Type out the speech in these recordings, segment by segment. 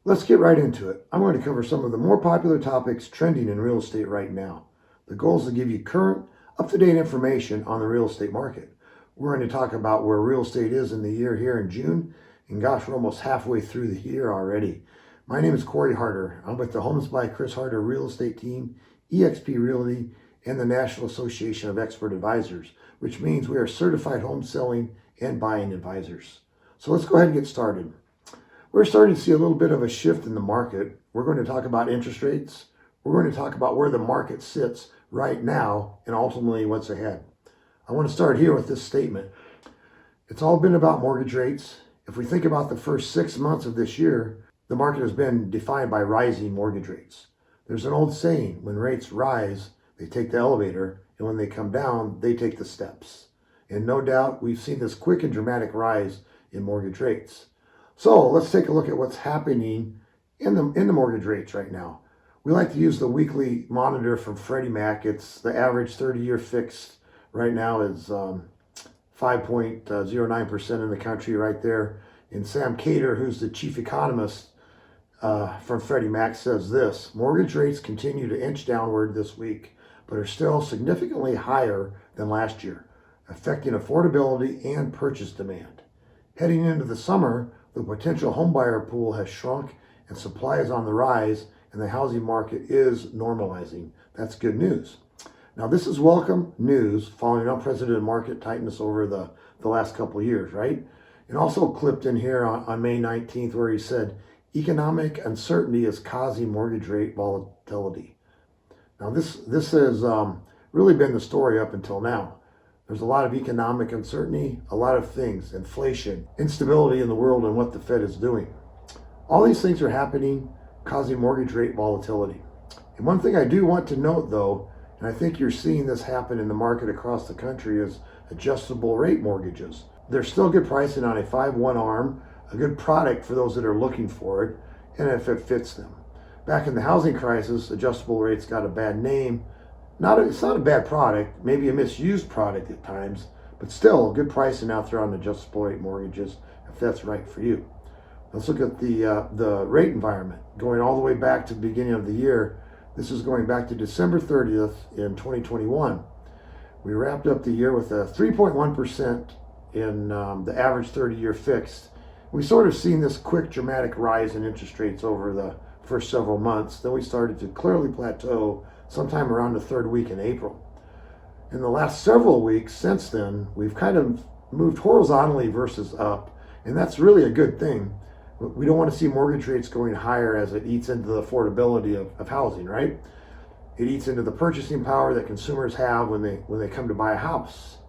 Let's get right into it. I'm going to cover some of the more popular topics trending in real estate right now. The goal is to give you current, up-to-date information on the real estate market. We're going to talk about where real estate is in the year here in June, and gosh, we're almost halfway through the year already. My name is Corey Harter. I'm with the Homes by Chris Harter real estate team, eXp Realty, and the National Association of Expert Advisors, which means we are certified home selling and buying advisors. So let's go ahead and get started. We're starting to see a little bit of a shift in the market. We're going to talk about interest rates. We're going to talk about where the market sits right now and ultimately what's ahead. I want to start here with this statement. It's all been about mortgage rates. If we think about the first 6 months of this year, the market has been defined by rising mortgage rates. There's an old saying, when rates rise, they take the elevator, and when they come down, they take the steps. And no doubt, we've seen this quick and dramatic rise in mortgage rates. So let's take a look at what's happening in the mortgage rates right now. We like to use the weekly monitor from Freddie Mac. It's the average 30-year fixed right now is 5.09% in the country right there. And Sam Cater, who's the chief economist from Freddie Mac, says this: mortgage rates continue to inch downward this week, but are still significantly higher than last year, affecting affordability and purchase demand. Heading into the summer, the potential homebuyer pool has shrunk and supply is on the rise, and the housing market is normalizing. That's good news. Now, this is welcome news following unprecedented market tightness over the last couple of years, right? And also clipped in here on May 19th where he said, economic uncertainty is causing mortgage rate volatility. Now, this has really been the story up until now. There's a lot of economic uncertainty, a lot of things, inflation, instability in the world, and what the Fed is doing. All these things are happening, causing mortgage rate volatility. And one thing I do want to note, though, and I think you're seeing this happen in the market across the country, is adjustable rate mortgages. There's still good pricing on a 5/1 ARM, a good product for those that are looking for it, and if it fits them. Back in the housing crisis, adjustable rates got a bad name. It's not a bad product, maybe a misused product at times, but still good pricing out there on adjustable rate mortgages if that's right for you. Let's look at the rate environment going all the way back to the beginning of the year. This is going back to December 30th in 2021. We wrapped up the year with a 3.1% in the average 30-year fixed. We sort of seen this quick dramatic rise in interest rates over the first several months. Then we started to clearly plateau sometime around the third week in April. In the last several weeks since then, we've kind of moved horizontally versus up, and that's really a good thing. We don't want to see mortgage rates going higher as it eats into the affordability of housing, right? It eats into the purchasing power that consumers have when they come to buy a house.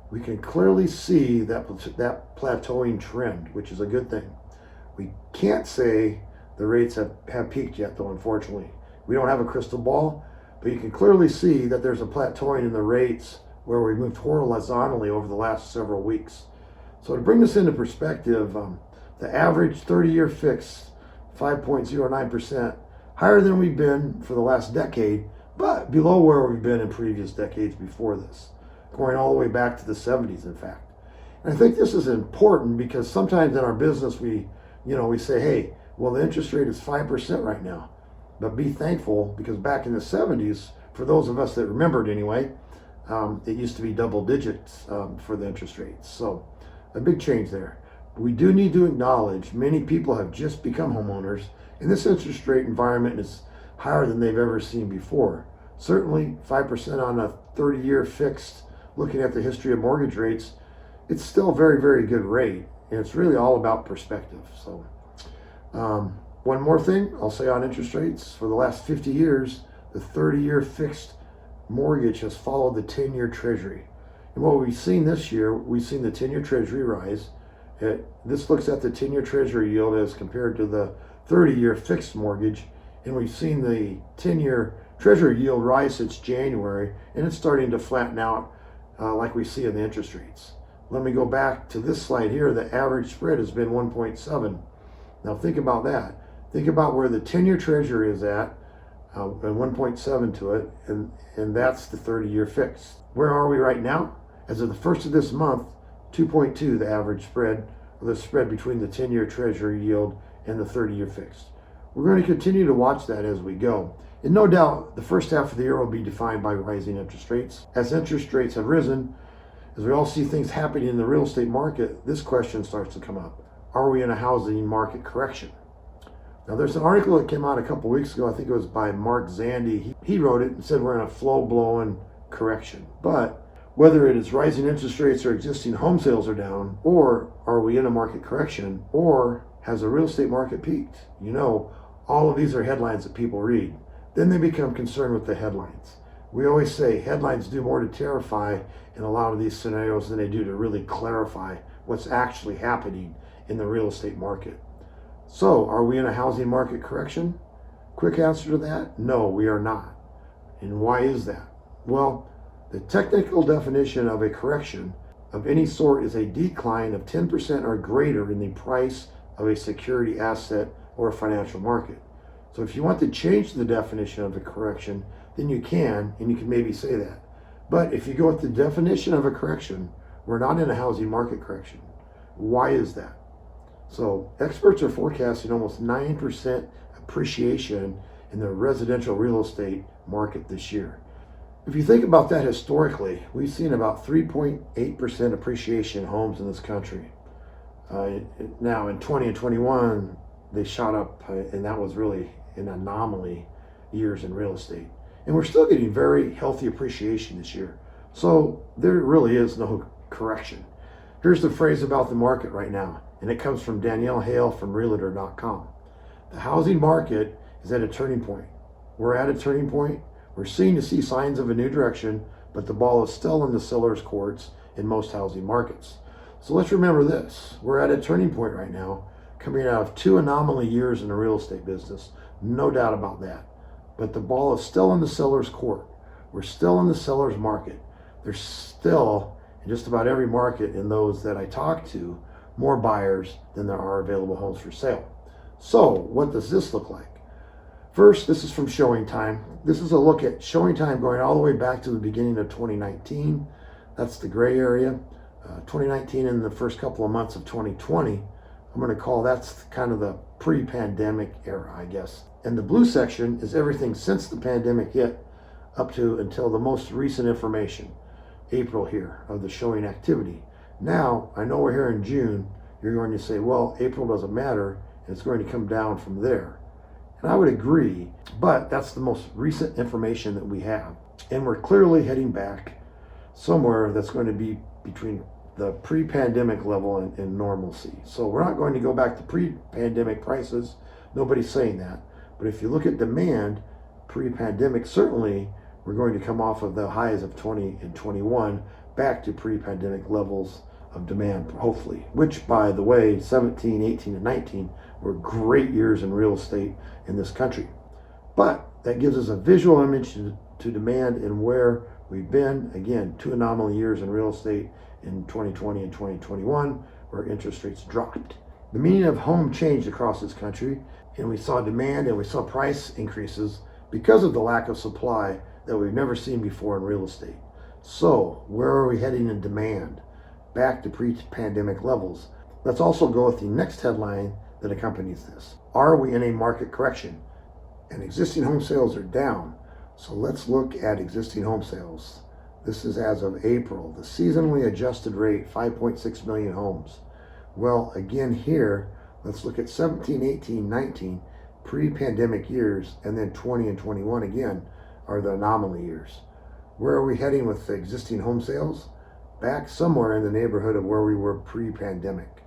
We can clearly see that plateauing trend, which is a good thing. We can't say the rates have peaked yet, though, unfortunately. We don't have a crystal ball, but you can clearly see that there's a plateauing in the rates where we moved horizontally over the last several weeks. So to bring this into perspective, the average 30-year fix, 5.09%, higher than we've been for the last decade, but below where we've been in previous decades before this, going all the way back to the 70s, in fact. And I think this is important because sometimes in our business we say, hey, well, the interest rate is 5% right now. But be thankful, because back in the 70s, for those of us that remembered anyway, it used to be double digits for the interest rates. So a big change there. We do need to acknowledge many people have just become homeowners, and this interest rate environment is higher than they've ever seen before. Certainly 5% on a 30-year fixed, looking at the history of mortgage rates, it's still a very, very good rate, and it's really all about perspective. So one more thing I'll say on interest rates: for the last 50 years, the 30-year fixed mortgage has followed the 10-year treasury. And what we've seen this year, we've seen the 10-year treasury rise. This looks at the 10-year treasury yield as compared to the 30-year fixed mortgage. And we've seen the 10-year treasury yield rise since January, and it's starting to flatten out like we see in the interest rates. Let me go back to this slide here. The average spread has been 1.7. Now think about that. Think about where the 10-year treasury is at, and 1.7 to it, and that's the 30-year fix. Where are we right now? As of the first of this month, 2.2, the average spread, or the spread between the 10-year treasury yield and the 30-year fix. We're going to continue to watch that as we go. And no doubt, the first half of the year will be defined by rising interest rates. As interest rates have risen, as we all see things happening in the real estate market, this question starts to come up. Are we in a housing market correction? Now, there's an article that came out a couple weeks ago. I think it was by Mark Zandi. He wrote it and said we're in a flow-blowing correction. But whether it is rising interest rates or existing home sales are down, or are we in a market correction, or has the real estate market peaked? You know, all of these are headlines that people read. Then they become concerned with the headlines. We always say headlines do more to terrify in a lot of these scenarios than they do to really clarify what's actually happening in the real estate market. So, are we in a housing market correction? Quick answer to that, no, we are not. And why is that? Well, the technical definition of a correction of any sort is a decline of 10% or greater in the price of a security asset or a financial market. So if you want to change the definition of a correction, then you can, and you can maybe say that. But if you go with the definition of a correction, we're not in a housing market correction. Why is that? So experts are forecasting almost 9% appreciation in the residential real estate market this year. If you think about that historically, we've seen about 3.8% appreciation in homes in this country. Now in 20 and 21, they shot up, and that was really an anomaly years in real estate. And we're still getting very healthy appreciation this year. So there really is no correction. Here's the phrase about the market right now, and it comes from Danielle Hale from Realtor.com. The housing market is at a turning point. We're at a turning point. We're seeing to see signs of a new direction, but the ball is still in the seller's courts in most housing markets. So let's remember this. We're at a turning point right now, coming out of two anomaly years in the real estate business. No doubt about that. But the ball is still in the seller's court. We're still in the seller's market. There's still, in just about every market in those that I talk to, more buyers than there are available homes for sale. So what does this look like? First, this is from Showing Time. This is a look at Showing Time going all the way back to the beginning of 2019. That's the gray area. 2019 and the first couple of months of 2020. I'm going to call that's kind of the pre-pandemic era, I guess. And the blue section is everything since the pandemic hit up to until the most recent information, April here, of the showing activity. Now, I know we're here in June. You're going to say, well, April doesn't matter, and it's going to come down from there. And I would agree, but that's the most recent information that we have. And we're clearly heading back somewhere that's going to be between the pre-pandemic level and normalcy. So we're not going to go back to pre-pandemic prices. Nobody's saying that. But if you look at demand, pre-pandemic, certainly we're going to come off of the highs of 20 and 21 back to pre-pandemic levels of demand, hopefully. Which, by the way, 17, 18, and 19 were great years in real estate in this country. But that gives us a visual image to demand and where we've been. Again, two anomaly years in real estate in 2020 and 2021, where interest rates dropped. The meaning of home changed across this country, and we saw demand and we saw price increases because of the lack of supply that we've never seen before in real estate. So, where are we heading in demand? Back to pre-pandemic levels. Let's also go with the next headline that accompanies this. Are we in a market correction? And existing home sales are down. So let's look at existing home sales. This is as of April. The seasonally adjusted rate, 5.6 million homes. Well, again here, let's look at 17, 18, 19, pre-pandemic years, and then 20 and 21 again are the anomaly years. Where are we heading with the existing home sales? Back somewhere in the neighborhood of where we were pre-pandemic.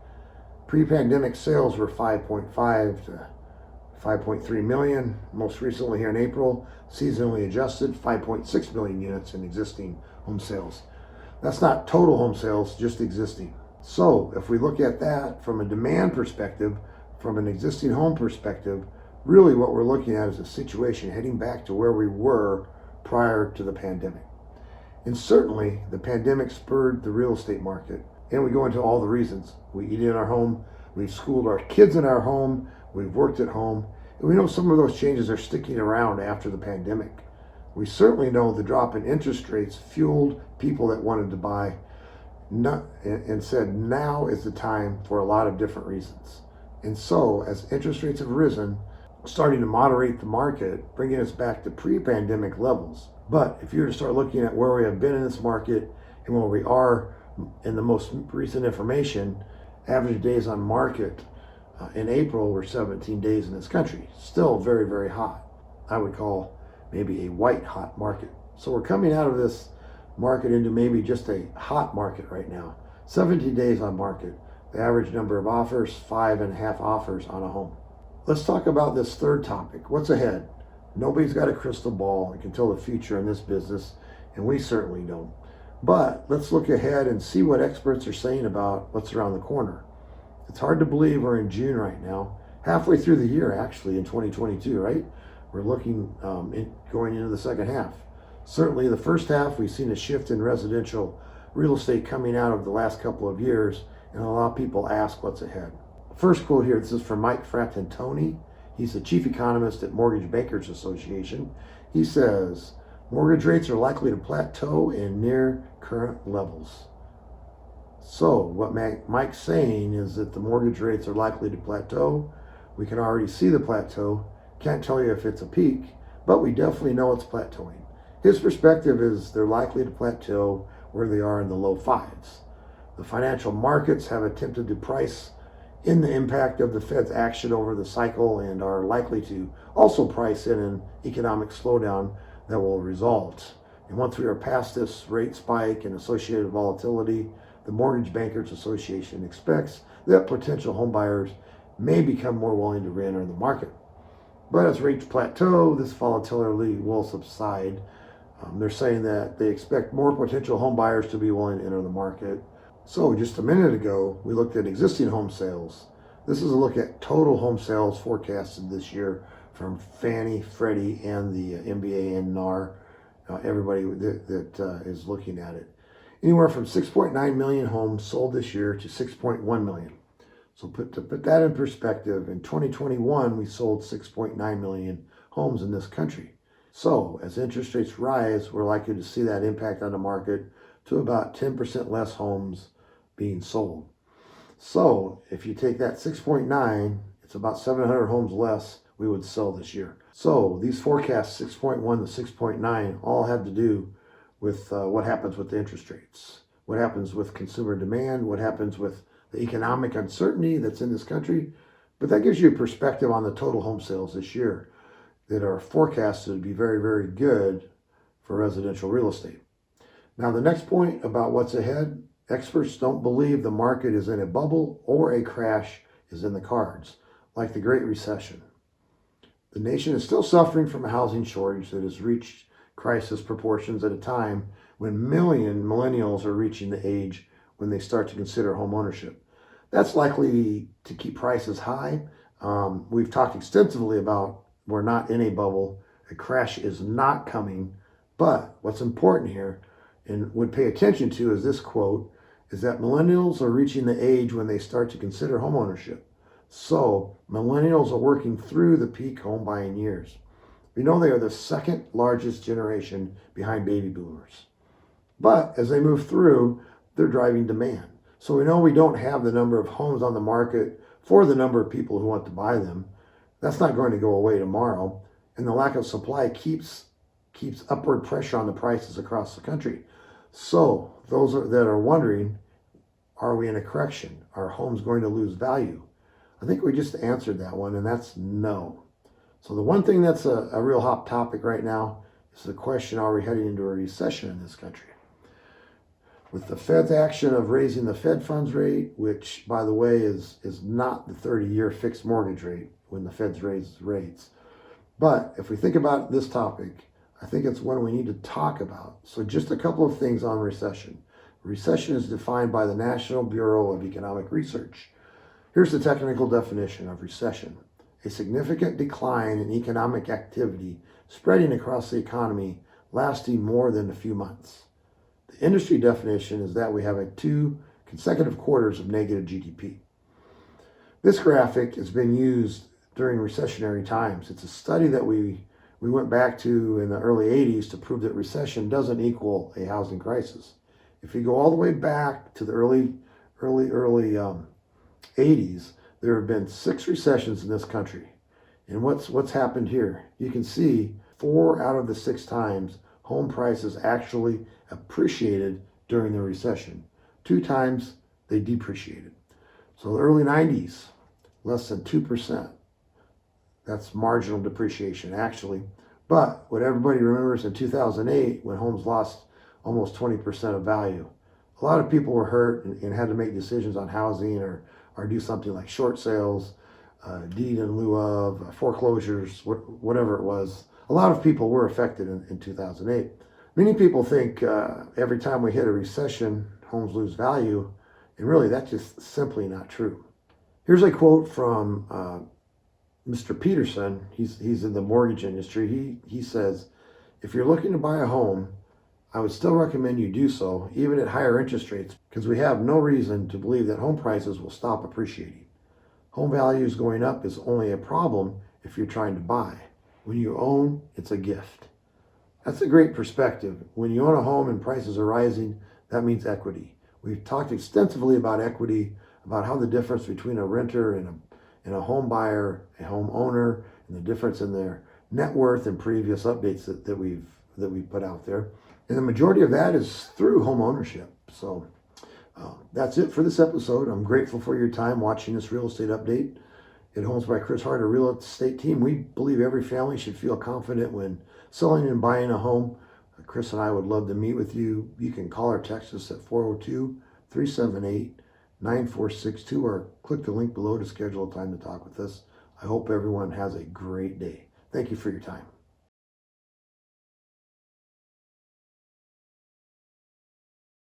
Pre-pandemic sales were 5.5 to 5.3 million. Most recently here in April, seasonally adjusted, 5.6 million units in existing home sales. That's not total home sales, just existing. So if we look at that from a demand perspective, from an existing home perspective, really what we're looking at is a situation heading back to where we were prior to the pandemic. And certainly the pandemic spurred the real estate market, and we go into all the reasons. We eat in our home, we've schooled our kids in our home, we've worked at home, and we know some of those changes are sticking around after the pandemic. We certainly know the drop in interest rates fueled people that wanted to buy and said now is the time for a lot of different reasons. And so as interest rates have risen, starting to moderate the market, bringing us back to pre-pandemic levels. But if you were to start looking at where we have been in this market and where we are in the most recent information, average days on market in April were 17 days in this country. Still very, very hot. I would call maybe a white hot market. So we're coming out of this market into maybe just a hot market right now. 17 days on market. The average number of offers, 5.5 offers on a home. Let's talk about this third topic. What's ahead? Nobody's got a crystal ball and can tell the future in this business, and we certainly don't. But let's look ahead and see what experts are saying about what's around the corner. It's hard to believe we're in June right now, halfway through the year actually in 2022, right? We're looking going into the second half. Certainly the first half, we've seen a shift in residential real estate coming out of the last couple of years, and a lot of people ask what's ahead. First quote here, this is from Mike Fratantoni. He's the chief economist at Mortgage Bankers Association. He says, mortgage rates are likely to plateau in near current levels. So what Mike's saying is that the mortgage rates are likely to plateau. We can already see the plateau. Can't tell you if it's a peak, but we definitely know it's plateauing. His perspective is they're likely to plateau where they are in the low fives. The financial markets have attempted to price in the impact of the Fed's action over the cycle and are likely to also price in an economic slowdown that will result. And once we are past this rate spike and associated volatility, the Mortgage Bankers Association expects that potential home buyers may become more willing to re-enter the market. But as rates plateau, this volatility will subside. They're saying that they expect more potential home buyers to be willing to enter the market. So just a minute ago, we looked at existing home sales. This is a look at total home sales forecasted this year from Fannie, Freddie, and the MBA and NAR, everybody that is looking at it. Anywhere from 6.9 million homes sold this year to 6.1 million. So to put that in perspective, in 2021, we sold 6.9 million homes in this country. So as interest rates rise, we're likely to see that impact on the market to about 10% less homes being sold. So if you take that 6.9, it's about 700 homes less we would sell this year. So these forecasts, 6.1 to 6.9, all have to do with what happens with the interest rates, what happens with consumer demand, what happens with the economic uncertainty that's in this country. But that gives you a perspective on the total home sales this year that are forecasted to be very, very good for residential real estate. Now, the next point about what's ahead, experts don't believe the market is in a bubble or a crash is in the cards, like the Great Recession. The nation is still suffering from a housing shortage that has reached crisis proportions at a time when millennials are reaching the age when they start to consider home ownership. That's likely to keep prices high. We've talked extensively about we're not in a bubble. A crash is not coming. But what's important here and would pay attention to is this quote, is that millennials are reaching the age when they start to consider home ownership. So millennials are working through the peak home buying years. We know they are the second largest generation behind baby boomers. But as they move through, they're driving demand. So we know we don't have the number of homes on the market for the number of people who want to buy them. That's not going to go away tomorrow. And the lack of supply keeps upward pressure on the prices across the country. So those that are wondering, are we in a correction? Are homes going to lose value? I think we just answered that one, and that's no. So the one thing that's a real hot topic right now is the question, are we heading into a recession in this country? With the Fed's action of raising the Fed funds rate, which, by the way, is not the 30-year fixed mortgage rate when the Fed's raised rates. But if we think about this topic, I think it's one we need to talk about. So just a couple of things on recession. Recession is defined by the National Bureau of Economic Research. Here's the technical definition of recession. A significant decline in economic activity spreading across the economy lasting more than a few months. The industry definition is that we have 2 consecutive quarters of negative GDP. This graphic has been used during recessionary times. It's a study that we went back to in the early 80s to prove that recession doesn't equal a housing crisis. If you go all the way back to the early 80s, there have been 6 recessions in this country. And what's happened here? You can see 4 out of the 6 times home prices actually appreciated during the recession. 2 times they depreciated. So the early 90s, less than 2%. That's marginal depreciation, actually. But what everybody remembers in 2008, when homes lost almost 20% of value, a lot of people were hurt and had to make decisions on housing or do something like short sales, deed in lieu of, foreclosures, whatever it was. A lot of people were affected in 2008. Many people think every time we hit a recession, homes lose value, and really that's just simply not true. Here's a quote from Mr. Peterson. He's in the mortgage industry. He says, if you're looking to buy a home, I would still recommend you do so, even at higher interest rates, because we have no reason to believe that home prices will stop appreciating. Home values going up is only a problem if you're trying to buy. When you own, it's a gift. That's a great perspective. When you own a home and prices are rising, that means equity. We've talked extensively about equity, about how the difference between a renter and a home buyer, a home owner, and the difference in their net worth in previous updates that we've put out there. And the majority of that is through home ownership. So that's it for this episode. I'm grateful for your time watching this real estate update. At Homes by Chris Harter Real Estate Team, we believe every family should feel confident when selling and buying a home. Chris and I would love to meet with you. You can call or text us at 402-378-9462 or click the link below to schedule a time to talk with us. I hope everyone has a great day. Thank you for your time.